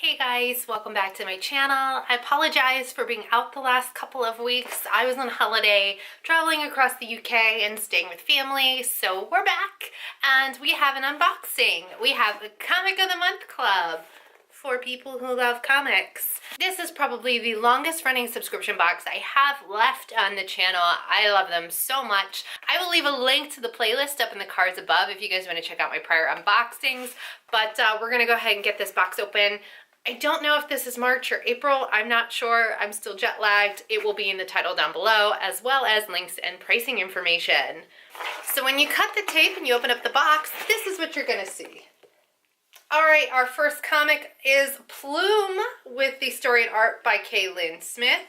Hey guys, welcome back to my channel. I apologize for being out the last couple of weeks. I was on holiday traveling across the UK and staying with family, so we're back and we have an unboxing. We have a Comic of the Month Club for people who love comics. This is probably the longest running subscription box I have left on the channel. I love them so much. I will leave a link to the playlist up in the cards above if you guys want to check out my prior unboxings, but we're gonna go ahead and get this box open. I don't know if this is March or April. I'm not sure. I'm still jet lagged. It will be in the title down below, as well as links and pricing information. So when you cut the tape and you open up the box, this is what you're gonna see. All right, our first comic is Plume with the story and art by Lynn Smith.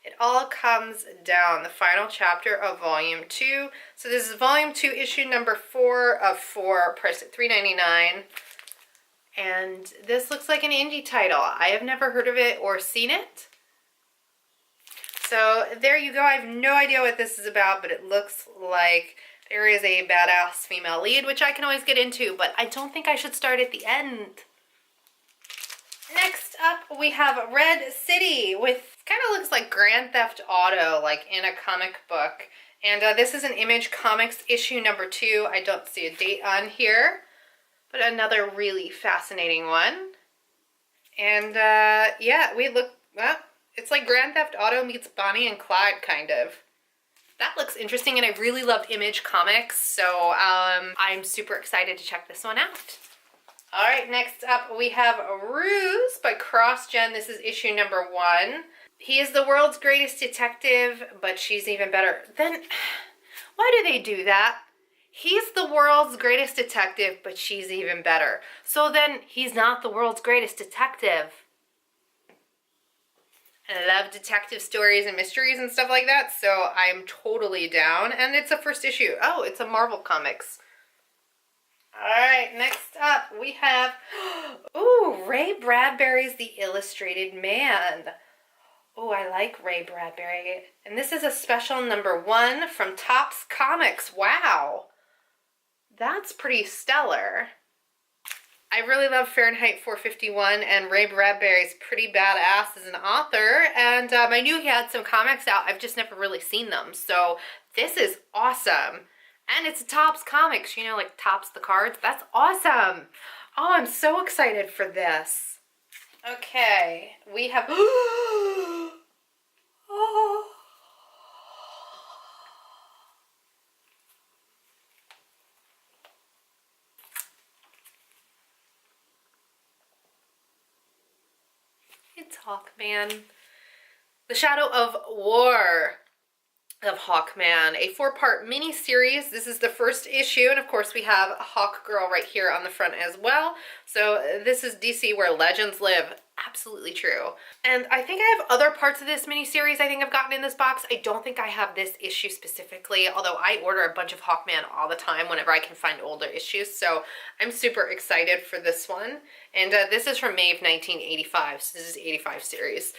It all comes down, the final chapter of volume 2. So this is volume 2, issue number 4 of 4, priced at $3.99. And this looks like an indie title. I have never heard of it or seen it. So there you go. I have no idea what this is about, but it looks like there is a badass female lead, which I can always get into, but I don't think I should start at the end. Next up, we have Red City with, kind of looks like Grand Theft Auto, like in a comic book. And this is an Image Comics issue number 2. I don't see a date on here. But another really fascinating one. And yeah, well, it's like Grand Theft Auto meets Bonnie and Clyde, kind of. That looks interesting, and I really loved Image Comics, so I'm super excited to check this one out. All right, next up we have Ruse by CrossGen. This is issue number 1. He is the world's greatest detective, but she's even better. Then, why do they do that? He's the world's greatest detective, but she's even better. So then he's not the world's greatest detective. And I love detective stories and mysteries and stuff like that, so I'm totally down. And it's a first issue. Oh, it's a Marvel Comics. All right, next up we have, ooh, Ray Bradbury's The Illustrated Man. Oh, I like Ray Bradbury. And this is a special number 1 from Topps Comics. Wow. That's pretty stellar. I really love Fahrenheit 451, and Ray Bradbury's pretty badass as an author, and I knew he had some comics out. I've just never really seen them, so this is awesome. And it's Topps Comics, you know, like Topps the cards. That's awesome. Oh, I'm so excited for this. Okay, we have... oh. It's Hawkman. The Shadow of War of Hawkman, a 4-part mini-series. This is the first issue, and of course we have Hawk Girl right here on the front as well. So this is DC where legends live. Absolutely true. And I think I have other parts of this mini-series I think I've gotten in this box. I don't think I have this issue specifically, although I order a bunch of Hawkman all the time whenever I can find older issues, so I'm super excited for this one. And this is from May of 1985, so this is 85 series.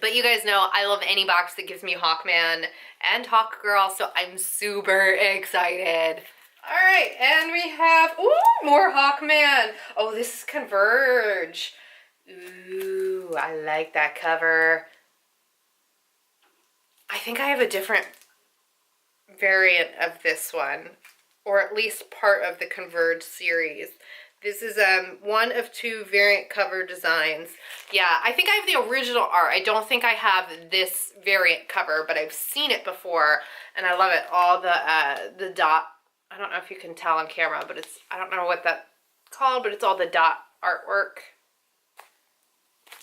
But you guys know I love any box that gives me Hawkman and Hawk Girl, so I'm super excited. All right, and we have, ooh, more Hawkman. Oh, this is Converge. Ooh, I like that cover. I think I have a different variant of this one, or at least part of the Converge series. This is one of 2 variant cover designs. Yeah, I think I have the original art. I don't think I have this variant cover, but I've seen it before, and I love it. All the dot, I don't know if you can tell on camera, but it's, I don't know what that's called, but it's all the dot artwork.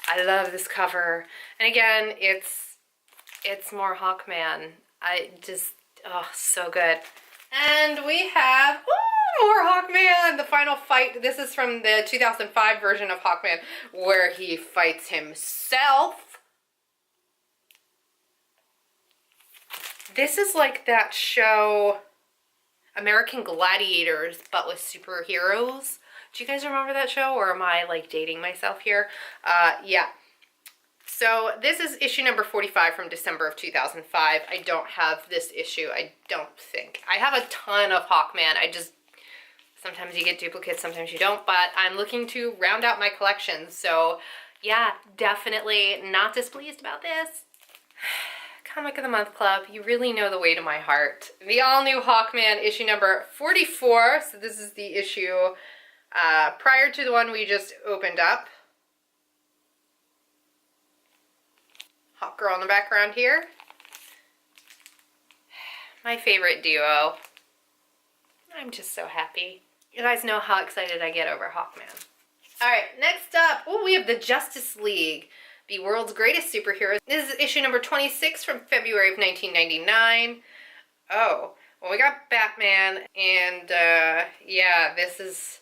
I love this cover. And again, it's more Hawkman. I just, oh, so good. And we have, ooh, more Hawkman, the final fight. This is from the 2005 version of Hawkman where he fights himself. This is like that show, American Gladiators, but with superheroes. Do you guys remember that show, or am I like dating myself here? Yeah. So this is issue number 45 from December of 2005. I don't have this issue, I don't think. I have a ton of Hawkman. Sometimes you get duplicates, sometimes you don't, but I'm looking to round out my collection. So Yeah, definitely not displeased about this. Comic of the Month Club, you really know the way to my heart. The all-new Hawkman issue number 44. So this is the issue prior to the one we just opened up. Hawk Girl in the background here. My favorite duo. I'm just so happy. You guys know how excited I get over Hawkman. Alright, next up, we have the Justice League, the world's greatest superheroes. This is issue number 26 from February of 1999. Oh, well, we got Batman, and yeah, this is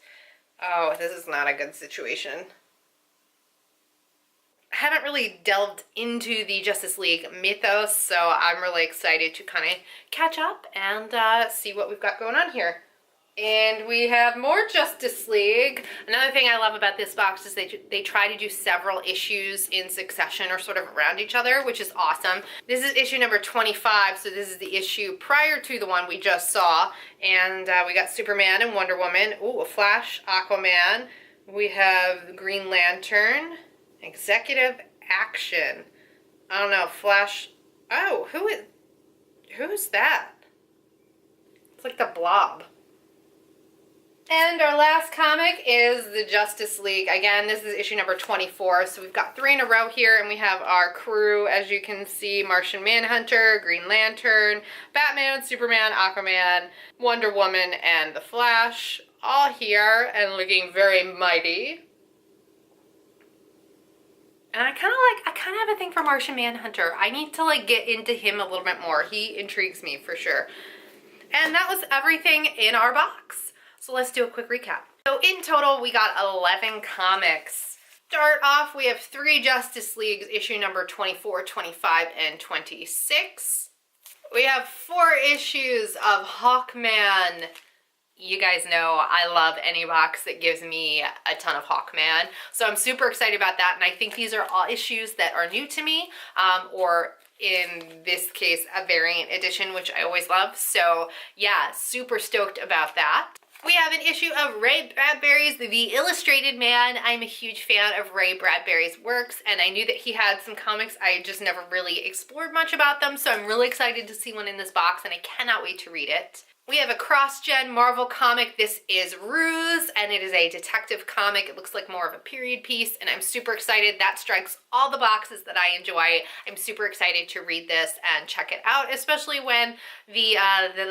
not a good situation. I haven't really delved into the Justice League mythos, so I'm really excited to kind of catch up and see what we've got going on here. And we have more Justice League. Another thing I love about this box is they try to do several issues in succession or sort of around each other, which is awesome. This is issue number 25, so this is the issue prior to the one we just saw. And we got Superman and Wonder Woman. Ooh, a Flash, Aquaman. We have Green Lantern. Executive Action. I don't know, Flash. Oh, who's that? It's like the Blob. And our last comic is the Justice League. Again, this is issue number 24, so we've got 3 in a row here, and we have our crew, as you can see, Martian Manhunter, Green Lantern, Batman, Superman, Aquaman, Wonder Woman, and the Flash, all here, and looking very mighty. And I kind of have a thing for Martian Manhunter. I need to like get into him a little bit more. He intrigues me for sure. And that was everything in our box. So let's do a quick recap. So in total, we got 11 comics. Start off, we have 3 Justice Leagues, issue number 24, 25, and 26. We have 4 issues of Hawkman. You guys know I love any box that gives me a ton of Hawkman. So I'm super excited about that. And I think these are all issues that are new to me, or in this case, a variant edition, which I always love. So yeah, super stoked about that. We have an issue of Ray Bradbury's The Illustrated Man. I'm a huge fan of Ray Bradbury's works, and I knew that he had some comics. I just never really explored much about them, so I'm really excited to see one in this box, and I cannot wait to read it. We have a cross-gen Marvel comic. This is Ruse, and it is a detective comic. It looks like more of a period piece, and I'm super excited. That strikes all the boxes that I enjoy. I'm super excited to read this and check it out, especially when the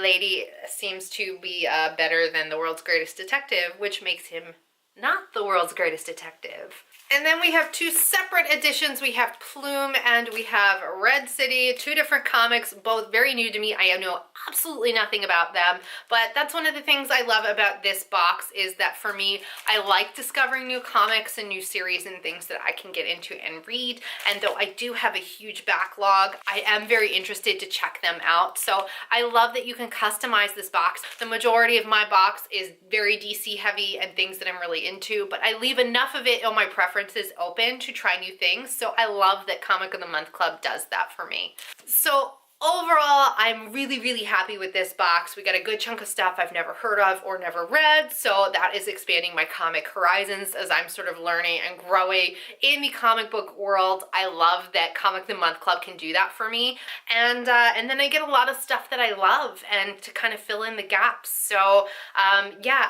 lady seems to be better than the world's greatest detective, which makes him not the world's greatest detective. And then we have 2 separate editions. We have Plume and we have Red City, 2 different comics, both very new to me. I know absolutely nothing about them, but that's one of the things I love about this box is that for me, I like discovering new comics and new series and things that I can get into and read. And though I do have a huge backlog, I am very interested to check them out. So I love that you can customize this box. The majority of my box is very DC heavy and things that I'm really into, but I leave enough of it on my preferences open to try new things. So I love that Comic of the Month Club does that for me. So overall, I'm really, really happy with this box. We got a good chunk of stuff I've never heard of or never read, so that is expanding my comic horizons as I'm sort of learning and growing in the comic book world. I love that Comic of the Month Club can do that for me, and then I get a lot of stuff that I love and to kind of fill in the gaps. So yeah,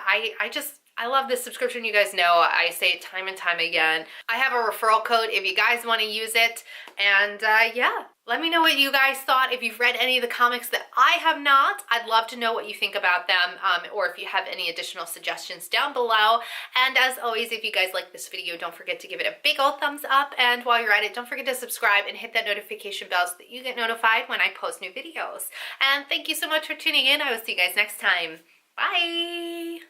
I love this subscription. You guys know I say it time and time again. I have a referral code if you guys want to use it. And yeah, let me know what you guys thought. If you've read any of the comics that I have not, I'd love to know what you think about them, or if you have any additional suggestions down below. And as always, if you guys like this video, don't forget to give it a big old thumbs up. And while you're at it, don't forget to subscribe and hit that notification bell so that you get notified when I post new videos. And thank you so much for tuning in. I will see you guys next time. Bye!